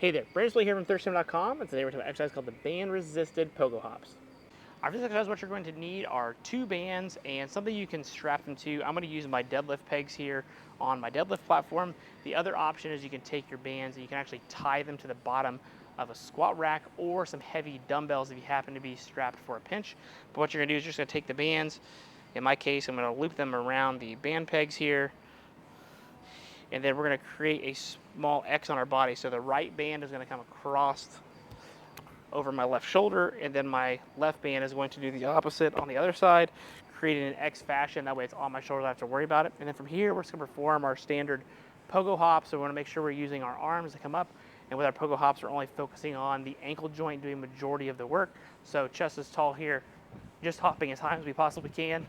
Hey there, Brandon here from ThirstSim.com, and today we're talking about an exercise called the Band Resisted Pogo Hops. For this exercise, what you're going to need are two bands and something you can strap them to. I'm going to use my deadlift pegs here on my deadlift platform. The other option is you can take your bands and you can actually tie them to the bottom of a squat rack or some heavy dumbbells if you happen to be strapped for a pinch. But what you're going to do is you're just going to take the bands. In my case, I'm going to loop them around the band pegs here, and then we're going to create a small X on our body. So the right band is going to come across over my left shoulder, and then my left band is going to do the opposite on the other side, creating an X fashion. That way it's on my shoulder, I don't have to worry about it. And then from here, we're just going to perform our standard pogo hop. So we want to make sure we're using our arms to come up, and with our pogo hops, we're only focusing on the ankle joint doing majority of the work. So chest is tall here, just hopping as high as we possibly can,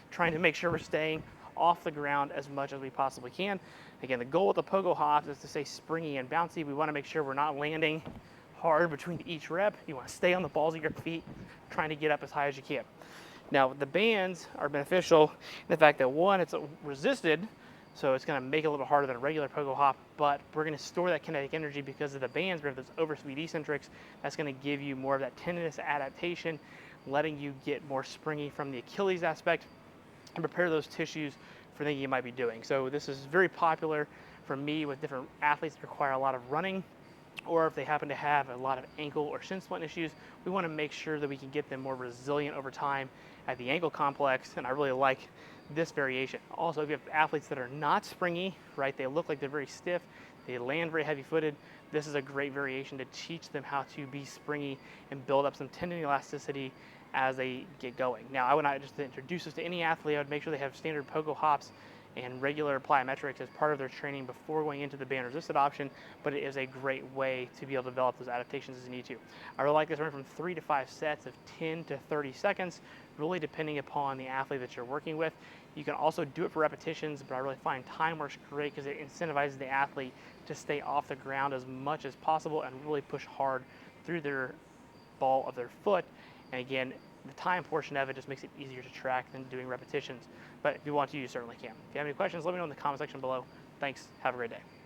trying to make sure we're staying off the ground as much as we possibly can. Again, the goal with the pogo hops is to stay springy and bouncy. We want to make sure we're not landing hard between each rep. You want to stay on the balls of your feet, trying to get up as high as you can. Now, the bands are beneficial in the fact that, one, it's resisted, so it's going to make it a little harder than a regular pogo hop, but we're going to store that kinetic energy because of the bands. We have those overspeed eccentrics. That's going to give you more of that tendinous adaptation, letting you get more springy from the Achilles aspect and prepare those tissues for things you might be doing. So this is very popular for me with different athletes that require a lot of running, or if they happen to have a lot of ankle or shin splint issues. We want to make sure that we can get them more resilient over time at the ankle complex, and I really like this variation. Also, if you have athletes that are not springy, right, they look like they're very stiff, they land very heavy-footed, this is a great variation to teach them how to be springy and build up some tendon elasticity as they get going. Now, I would not just introduce this to any athlete. I would make sure they have standard pogo hops and regular plyometrics as part of their training before going into the band resisted option, but it is a great way to be able to develop those adaptations as you need to. I really like this running from 3 to 5 sets of 10 to 30 seconds, really depending upon the athlete that you're working with. You can also do it for repetitions, but I really find time works great because it incentivizes the athlete to stay off the ground as much as possible and really push hard through their ball of their foot. And again, the time portion of it just makes it easier to track than doing repetitions. But if you want to, you certainly can. If you have any questions, let me know in the comment section below. Thanks. Have a great day.